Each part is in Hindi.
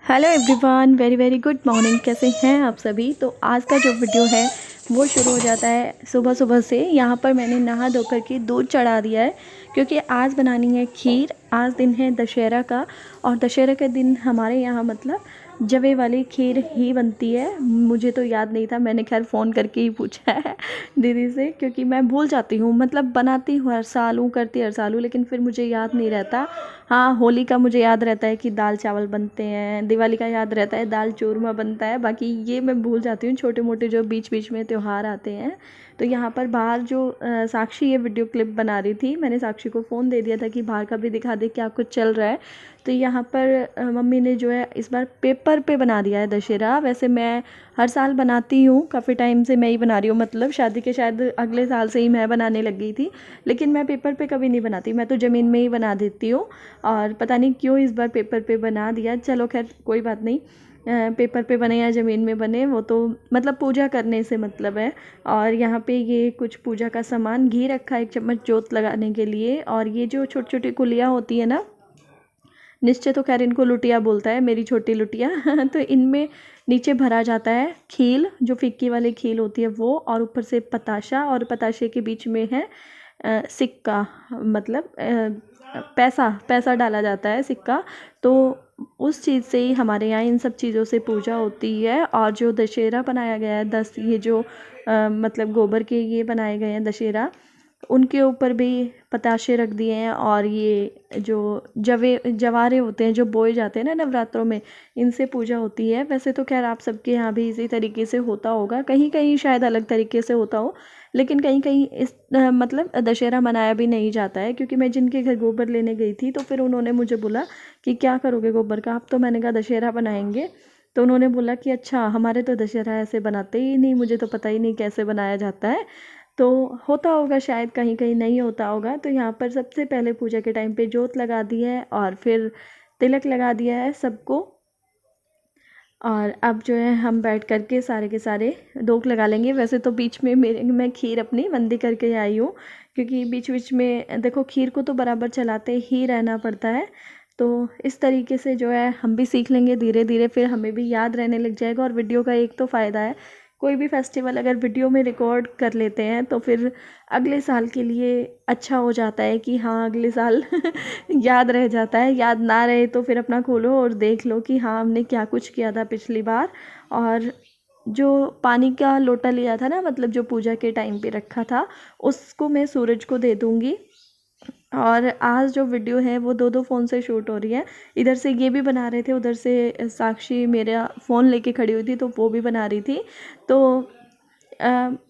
Hello everyone, very very good morning. कैसे हैं आप सभी। तो आज का जो वीडियो है वो शुरू हो जाता है सुबह सुबह से। यहाँ पर मैंने नहा धोकर के दूध चढ़ा दिया है क्योंकि आज बनानी है खीर। आज दिन है दशहरा का और दशहरा के दिन हमारे यहाँ मतलब जवे वाली खीर ही बनती है। मुझे तो याद नहीं था, मैंने खैर फ़ोन करके ही पूछा है दीदी से, क्योंकि मैं भूल जाती हूँ। मतलब बनाती हूँ हर साल हूँ, करती हर साल हूँ, लेकिन फिर मुझे याद नहीं रहता। हाँ, होली का मुझे याद रहता है कि दाल चावल बनते हैं, दिवाली का याद रहता है दाल चूरमा बनता है, बाकी ये मैं भूल जाती हूँ। छोटे मोटे जो बीच बीच में त्यौहार आते हैं। तो यहाँ पर बाहर जो साक्षी ये वीडियो क्लिप बना रही थी, मैंने साक्षी को फ़ोन दे दिया था कि बाहर का भी दिखा दे क्या कुछ चल रहा है। तो यहाँ पर मम्मी ने जो है इस बार पेपर पे बना दिया है दशहरा। वैसे मैं हर साल बनाती हूँ, काफ़ी टाइम से मैं ही बना रही हूँ, मतलब शादी के शायद अगले साल से ही मैं बनाने लग गई थी। लेकिन मैं पेपर पे कभी नहीं बनाती, मैं तो ज़मीन में ही बना देती हूँ। और पता नहीं क्यों इस बार पेपर पे बना दिया। चलो खैर कोई बात नहीं, पेपर पे बने या ज़मीन में बने वो तो मतलब पूजा करने से मतलब है। और यहाँ पे ये कुछ पूजा का सामान, घी रखा है 1 चम्मच जोत लगाने के लिए। और ये जो छोटी छोटी कुलियाँ होती है ना, निश्चय तो खैर इनको लुटिया बोलता है, मेरी छोटी लुटिया तो इनमें नीचे भरा जाता है खील, जो फिक्की वाली खील होती है वो, और ऊपर से पताशा, और पताशे के बीच में है सिक्का, मतलब पैसा पैसा डाला जाता है, सिक्का। तो उस चीज़ से ही हमारे यहाँ इन सब चीज़ों से पूजा होती है। और जो दशहरा बनाया गया है, ये जो मतलब गोबर के ये बनाए गए हैं दशहरा, उनके ऊपर भी पताशे रख दिए हैं। और ये जो जवारे होते हैं जो बोए जाते हैं ना नवरात्रों में, इनसे पूजा होती है। वैसे तो खैर आप सबके यहाँ भी इसी तरीके से होता होगा, कहीं कहीं शायद अलग तरीके से होता हो, लेकिन कहीं कहीं इस मतलब दशहरा मनाया भी नहीं जाता है। क्योंकि मैं जिनके घर गोबर लेने गई थी तो फिर उन्होंने मुझे बोला कि क्या करोगे गोबर का आप, तो मैंने कहा दशहरा बनाएंगे। तो उन्होंने बोला कि अच्छा, हमारे तो दशहरा ऐसे बनाते ही नहीं, मुझे तो पता ही नहीं कैसे बनाया जाता है। तो होता होगा शायद, कहीं कहीं नहीं होता होगा। तो यहाँ पर सबसे पहले पूजा के टाइम पे जोत लगा दी है और फिर तिलक लगा दिया है सबको। और अब जो है हम बैठ कर के सारे के सारे दोग लगा लेंगे। वैसे तो बीच में मैं खीर अपनी बंदी करके आई हूँ, क्योंकि बीच बीच में देखो खीर को तो बराबर चलाते ही रहना पड़ता है। तो इस तरीके से जो है हम भी सीख लेंगे धीरे धीरे, फिर हमें भी याद रहने लग जाएगा। और वीडियो का एक तो फ़ायदा है, कोई भी फेस्टिवल अगर वीडियो में रिकॉर्ड कर लेते हैं तो फिर अगले साल के लिए अच्छा हो जाता है कि हाँ अगले साल याद रह जाता है। याद ना रहे तो फिर अपना खोलो और देख लो कि हाँ हमने क्या कुछ किया था पिछली बार। और जो पानी का लोटा लिया था ना, मतलब जो पूजा के टाइम पे रखा था, उसको मैं सूरज को दे दूँगी। और आज जो वीडियो है वो दो फ़ोन से शूट हो रही है। इधर से ये भी बना रहे थे, उधर से साक्षी मेरा फ़ोन लेके खड़ी हुई थी तो वो भी बना रही थी। तो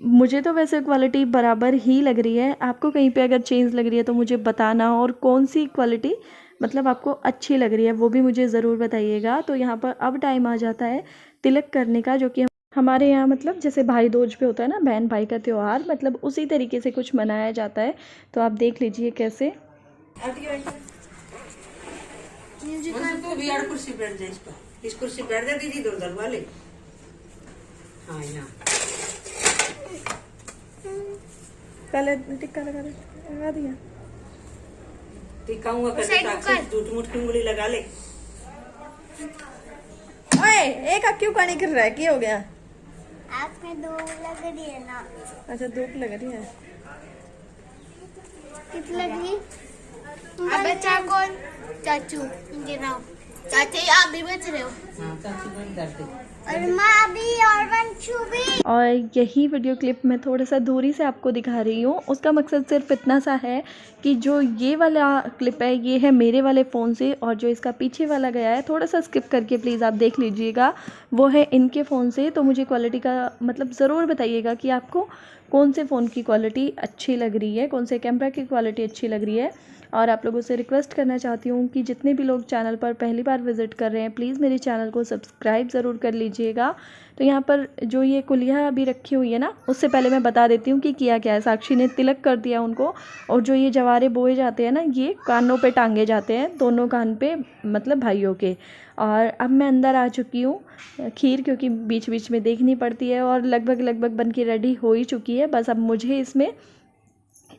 मुझे तो वैसे क्वालिटी बराबर ही लग रही है। आपको कहीं पे अगर चेंज लग रही है तो मुझे बताना, और कौन सी क्वालिटी मतलब आपको अच्छी लग रही है वो भी मुझे ज़रूर बताइएगा। तो यहाँ पर अब टाइम आ जाता है तिलक करने का, जो कि हमारे यहाँ मतलब जैसे भाई दूज पे होता है ना, बहन भाई का त्यौहार, मतलब उसी तरीके से कुछ मनाया जाता है। तो आप देख लीजिए कैसे। तो भी यार कुर्सी बैठ जाए, इस कुर्सी बैठ जा दीदी, दो उधर वाले। हाँ यहाँ पहले टिक्का लगा दिया। टिक्का हुआ कर, झूठ मूठ की उंगली लगा ले। ओए एक क्यों पानी गिर रहा है, क्या हो गया? आँख में धूप लग रही है ना। अच्छा धूप लग रही है, किस लगी? अब बच्चा कौन? चाचू इनके नाम। चाची आप भी बच रहे हो। हाँ चाची बन दर्द। और माँ भी और वंशु भी। और यही वीडियो क्लिप मैं थोड़ा सा दूरी से आपको दिखा रही हूँ। उसका मकसद सिर्फ इतना सा है कि जो ये वाला क्लिप है ये है मेरे वाले फ़ोन से, और जो इसका पीछे वाला गया है थोड़ा सा स्किप करके प्लीज़ आप देख लीजिएगा, वो है इनके फ़ोन से। तो मुझे क्वालिटी का मतलब ज़रूर बताइएगा कि आपको कौन से फ़ोन की क्वालिटी अच्छी लग रही है, कौन से कैमरा की क्वालिटी अच्छी लग रही है। और आप लोगों से रिक्वेस्ट करना चाहती हूँ कि जितने भी लोग चैनल पर पहली बार विज़िट कर रहे हैं प्लीज़ मेरे चैनल को सब्सक्राइब ज़रूर कर लीजिएगा। तो यहाँ पर जो ये कुलिया अभी रखी हुई है ना, उससे पहले मैं बता देती हूँ कि किया क्या है। साक्षी ने तिलक कर दिया उनको, और जो ये जवारे बोए जाते हैं ना, ये कानों पे टांगे जाते हैं, दोनों कान पे, मतलब भाइयों के। और अब मैं अंदर आ चुकी हूँ खीर, क्योंकि बीच बीच में देखनी पड़ती है, और लगभग लगभग बन के रेडी हो ही चुकी है। बस अब मुझे इसमें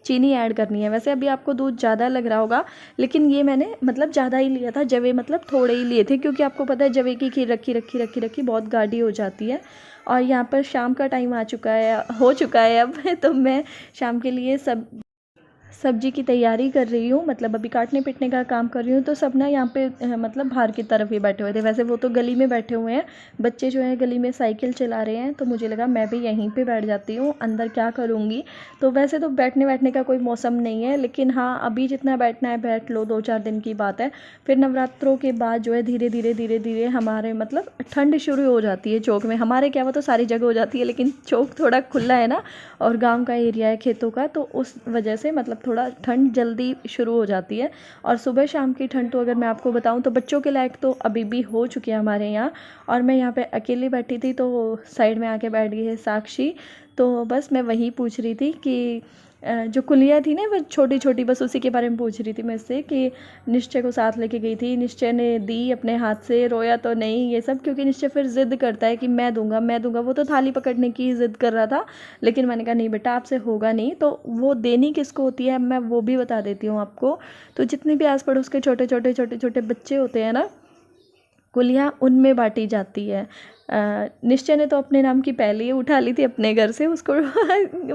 चीनी ऐड करनी है। वैसे अभी आपको दूध ज़्यादा लग रहा होगा, लेकिन ये मैंने मतलब ज़्यादा ही लिया था, जवे मतलब थोड़े ही लिए थे, क्योंकि आपको पता है जवे की खीर रखी रखी रखी रखी बहुत गाढ़ी हो जाती है। और यहाँ पर शाम का टाइम हो चुका है अब तो मैं शाम के लिए सब्जी की तैयारी कर रही हूँ, मतलब अभी काटने पीटने का काम कर रही हूँ। तो सब ना यहाँ पे मतलब बाहर की तरफ ही बैठे हुए थे। वैसे वो तो गली में बैठे हुए हैं, बच्चे जो हैं गली में साइकिल चला रहे हैं, तो मुझे लगा मैं भी यहीं पे बैठ जाती हूँ, अंदर क्या करूँगी। तो वैसे तो बैठने का कोई मौसम नहीं है, लेकिन हाँ अभी जितना बैठना है बैठ लो, 2-4 दिन की बात है। फिर नवरात्रों के बाद जो है धीरे धीरे हमारे मतलब ठंड शुरू हो जाती है चौक में। हमारे क्या वो तो सारी जगह हो जाती है, लेकिन चौक थोड़ा खुला है ना, और गाँव का एरिया है खेतों का, तो उस वजह से मतलब थोड़ा ठंड जल्दी शुरू हो जाती है। और सुबह शाम की ठंड तो अगर मैं आपको बताऊं तो बच्चों के लायक तो अभी भी हो चुकी है हमारे यहाँ। और मैं यहाँ पे अकेली बैठी थी, तो साइड में आके बैठ गई है साक्षी। तो बस मैं वही पूछ रही थी कि जो कुलियाँ थी ना वो छोटी छोटी, बस उसी के बारे में पूछ रही थी मैं इससे कि निश्चय को साथ लेके गई थी, निश्चय ने दी अपने हाथ से, रोया तो नहीं ये सब, क्योंकि निश्चय फिर ज़िद करता है कि मैं दूंगा मैं दूंगा। वो तो थाली पकड़ने की ज़िद कर रहा था, लेकिन मैंने कहा नहीं बेटा आपसे होगा नहीं। तो वो देनी किसको होती है मैं वो भी बता देती हूँ आपको। तो जितने भी आस पड़ोस के छोटे छोटे बच्चे होते हैं ना, कुलियाँ उनमें बांटी जाती है। निश्चय ने तो अपने नाम की पहले ही उठा ली थी अपने घर से उसको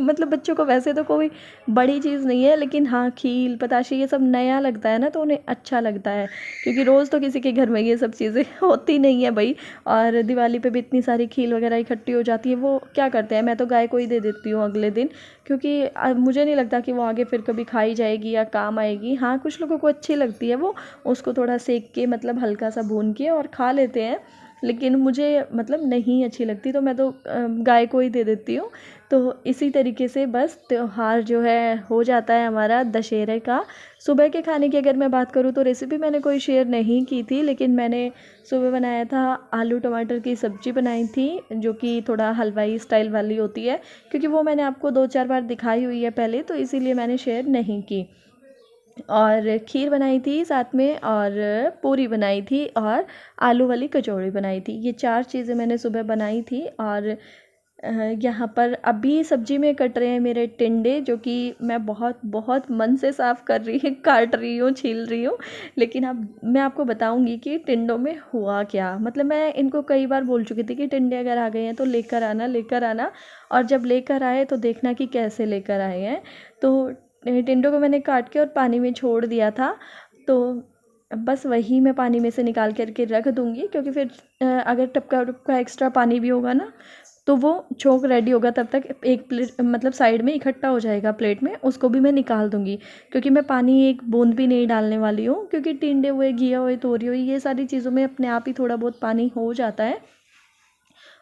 मतलब बच्चों को वैसे तो कोई बड़ी चीज़ नहीं है, लेकिन हाँ खील पताशे ये सब नया लगता है ना, तो उन्हें अच्छा लगता है, क्योंकि रोज़ तो किसी के घर में ये सब चीज़ें होती नहीं है भाई। और दिवाली पे भी इतनी सारी खील वगैरह इकट्ठी हो जाती है, वो क्या करते हैं, मैं तो गाय को ही दे देती हूँ अगले दिन, क्योंकि मुझे नहीं लगता कि वो आगे फिर कभी खाई जाएगी या काम आएगी। हाँ कुछ लोगों को अच्छी लगती है, वो उसको थोड़ा सेक के मतलब हल्का सा भून के और खा लेते हैं, लेकिन मुझे मतलब नहीं अच्छी लगती, तो मैं तो गाय को ही दे देती हूँ। तो इसी तरीके से बस त्यौहार जो है हो जाता है हमारा दशहरे का। सुबह के खाने की अगर मैं बात करूँ तो रेसिपी मैंने कोई शेयर नहीं की थी, लेकिन मैंने सुबह बनाया था आलू टमाटर की सब्ज़ी बनाई थी, जो कि थोड़ा हलवाई स्टाइल वाली होती है, क्योंकि वो मैंने आपको 2-4 बार दिखाई हुई है पहले, तो इसीलिए मैंने शेयर नहीं की। और खीर बनाई थी साथ में, और पूरी बनाई थी, और आलू वाली कचौड़ी बनाई थी। ये 4 चीज़ें मैंने सुबह बनाई थी। और यहाँ पर अभी सब्जी में कट रहे हैं मेरे टिंडे, जो कि मैं बहुत बहुत मन से साफ़ कर रही काट रही हूँ, छील रही हूँ। लेकिन अब मैं आपको बताऊँगी कि टिंडों में हुआ क्या। मतलब मैं इनको कई बार बोल चुकी थी कि टिंडे अगर आ गए हैं तो लेकर आना, और जब लेकर आए तो देखना कि कैसे लेकर आए हैं। तो टिंडों को मैंने काट के और पानी में छोड़ दिया था, तो बस वही मैं पानी में से निकाल करके रख दूँगी, क्योंकि फिर अगर टपका एक्स्ट्रा पानी भी होगा ना, तो वो छोंक रेडी होगा, तब तक एक प्लेट मतलब साइड में इकट्ठा हो जाएगा प्लेट में, उसको भी मैं निकाल दूँगी। क्योंकि मैं पानी एक बूंद भी नहीं डालने वाली हूँ, क्योंकि टिंडे हुए, घिया हुए, तोरी हुई, ये सारी चीज़ों में अपने आप ही थोड़ा बहुत पानी हो जाता है।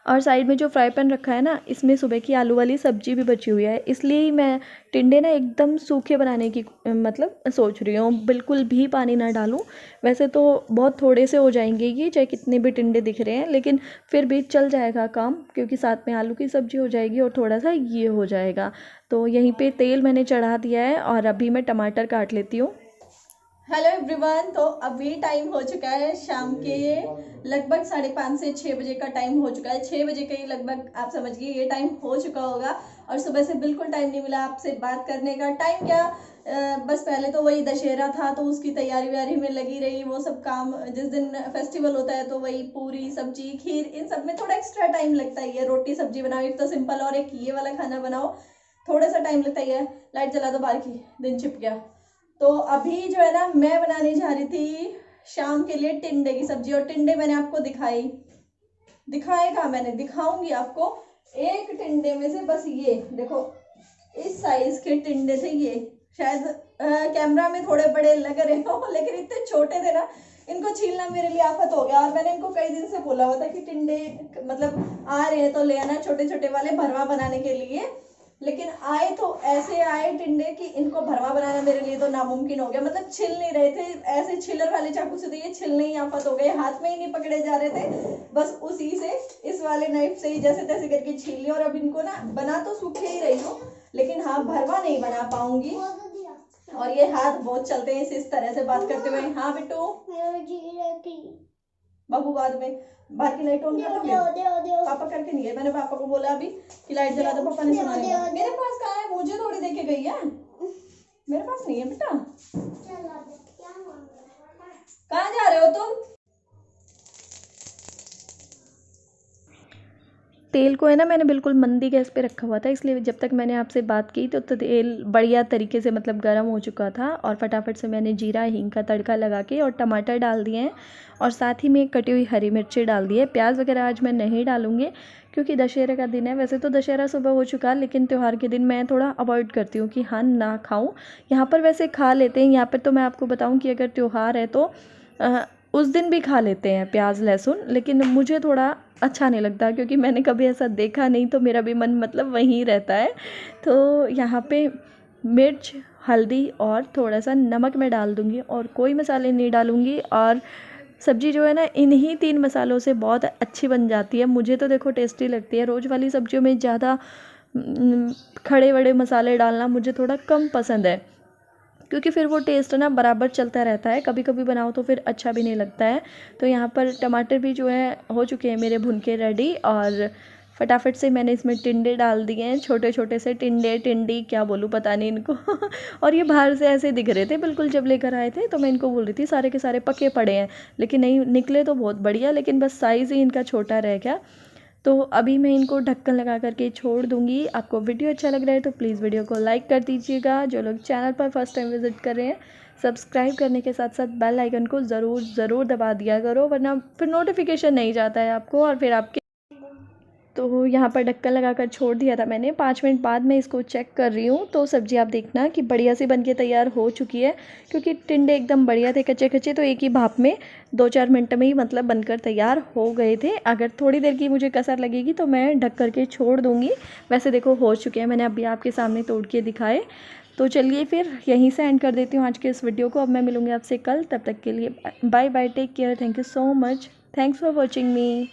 और साइड में जो फ्राई पैन रखा है ना, इसमें सुबह की आलू वाली सब्ज़ी भी बची हुई है, इसलिए ही मैं टिंडे ना एकदम सूखे बनाने की मतलब सोच रही हूँ, बिल्कुल भी पानी ना डालूँ। वैसे तो बहुत थोड़े से हो जाएंगे ये, चाहे कितने भी टिंडे दिख रहे हैं, लेकिन फिर भी चल जाएगा काम, क्योंकि साथ में आलू की सब्ज़ी हो जाएगी और थोड़ा सा ये हो जाएगा। तो यहीं पे तेल मैंने चढ़ा दिया है, और अभी मैं टमाटर काट लेती हूँ। हेलो एवरीवन, तो अभी टाइम हो चुका है शाम के लगभग 5:30 से 6 बजे का टाइम हो चुका है। 6 बजे के ही लगभग आप समझिए ये टाइम हो चुका होगा, और सुबह से बिल्कुल टाइम नहीं मिला आपसे बात करने का। टाइम क्या, बस पहले तो वही दशहरा था तो उसकी तैयारी व्यारी में लगी रही, वो सब काम। जिस दिन फेस्टिवल होता है तो वही पूरी सब्जी खीर इन सब में थोड़ा एक्स्ट्रा टाइम लगता ही है। रोटी सब्जी बनाओ एक तो सिंपल, और एक ये वाला खाना बनाओ, थोड़ा सा टाइम लगता ही है। लाइट जला दो बाहर की, दिन छिप गया। तो अभी जो है ना मैं बनाने जा रही थी शाम के लिए टिंडे की सब्जी, और टिंडे मैंने आपको दिखाए कहा, मैंने दिखाऊंगी आपको। एक टिंडे में से बस ये देखो, इस साइज के टिंडे थे ये। शायद कैमरा में थोड़े बड़े लग रहे हो, लेकिन इतने छोटे थे ना, इनको छीलना मेरे लिए आफत हो गया। और मैंने इनको कई दिन से बोला हुआ था कि टिंडे मतलब आ रहे हैं तो ले आना, छोटे छोटे वाले भरवा बनाने के लिए। लेकिन आए तो ऐसे आए टिंडे कि इनको भरवा बनाना मेरे लिए तो नामुमकिन हो गया। मतलब छिल नहीं रहे थे, ऐसे छिलर वाले चाकू से तो ये छिलने ही आफत हो गए, हाथ में ही नहीं पकड़े जा रहे थे। बस उसी से, इस वाले नाइफ से ही जैसे तैसे करके छील लिया। और अब इनको ना बना तो सूखे ही रही हूँ, लेकिन हाँ भरवा नहीं बना पाऊंगी। और ये हाथ बहुत चलते हैं इस तरह से बात करते हुए। हाँ बिट्टू बाबू, बाद में बाहर की लाइट ऑन कर दोगे? पापा करके नहीं है, मैंने पापा को बोला अभी कि लाइट जला दो, पापा ने सुना नहीं। मेरे पास कहाँ है, मुझे थोड़ी देके गई है। मेरे पास नहीं है बेटा। चलो अब क्या मांग रहा है? कहाँ जा रहे हो तुम? तेल को है ना मैंने बिल्कुल मंदी गैस पे रखा हुआ था, इसलिए जब तक मैंने आपसे बात की तो तेल बढ़िया तरीके से मतलब गर्म हो चुका था। और फटाफट से मैंने जीरा हींग का तड़का लगा के और टमाटर डाल दिए हैं, और साथ ही में कटी हुई हरी मिर्ची डाल दी है। प्याज वगैरह आज मैं नहीं डालूँगी क्योंकि दशहरे का दिन है। वैसे तो दशहरा सुबह हो चुका, लेकिन त्यौहार के दिन मैं थोड़ा अवॉइड करती हूँ कि हाँ ना खाऊँ। यहाँ पर वैसे खा लेते हैं, यहाँ पर तो मैं आपको बताऊँ कि अगर त्यौहार है तो उस दिन भी खा लेते हैं प्याज लहसुन, लेकिन मुझे थोड़ा अच्छा नहीं लगता क्योंकि मैंने कभी ऐसा देखा नहीं, तो मेरा भी मन मतलब वहीं रहता है। तो यहाँ पे मिर्च, हल्दी और थोड़ा सा नमक मैं डाल दूँगी, और कोई मसाले नहीं डालूँगी। और सब्ज़ी जो है ना इन्हीं 3 मसालों से बहुत अच्छी बन जाती है। मुझे तो देखो टेस्टी लगती है। रोज़ वाली सब्जियों में ज़्यादा खड़े बड़े मसाले डालना मुझे थोड़ा कम पसंद है, क्योंकि फिर वो टेस्ट ना बराबर चलता रहता है। कभी कभी बनाओ तो फिर अच्छा भी नहीं लगता है। तो यहाँ पर टमाटर भी जो है हो चुके हैं मेरे भुन के रेडी, और फटाफट से मैंने इसमें टिंडे डाल दिए हैं, छोटे छोटे से टिंडे, टिंडी क्या बोलूँ पता नहीं इनको और ये बाहर से ऐसे दिख रहे थे बिल्कुल, जब लेकर आए थे तो मैं इनको बोल रही थी सारे के सारे पके पड़े हैं, लेकिन नहीं निकले तो बहुत बढ़िया, लेकिन बस साइज़ ही इनका छोटा रह गया। तो अभी मैं इनको ढक्कन लगा करके छोड़ दूँगी। आपको वीडियो अच्छा लग रहा है तो प्लीज़ वीडियो को लाइक कर दीजिएगा। जो लोग चैनल पर फर्स्ट टाइम विज़िट कर रहे हैं, सब्सक्राइब करने के साथ साथ बेल आइकन को ज़रूर दबा दिया करो, वरना फिर नोटिफिकेशन नहीं जाता है आपको, और फिर आपके तो यहाँ पर ढक्कन लगाकर छोड़ दिया था मैंने। 5 मिनट बाद मैं इसको चेक कर रही हूँ, तो सब्ज़ी आप देखना कि बढ़िया सी बनके तैयार हो चुकी है, क्योंकि टिंडे एकदम बढ़िया थे कच्चे कच्चे, तो एक ही भाप में 2-4 मिनट में ही मतलब बनकर तैयार हो गए थे। अगर थोड़ी देर की मुझे कसर लगेगी तो मैं ढक करके छोड़ दूँगी। वैसे देखो हो चुके हैं, मैंने अभी आपके सामने तोड़ के दिखाए। तो चलिए फिर यहीं से एंड कर देती हूँ आज के इस वीडियो को। अब मैं मिलूँगी आपसे कल, तब तक के लिए bye bye, take care, thank you so much, thanks for watching me.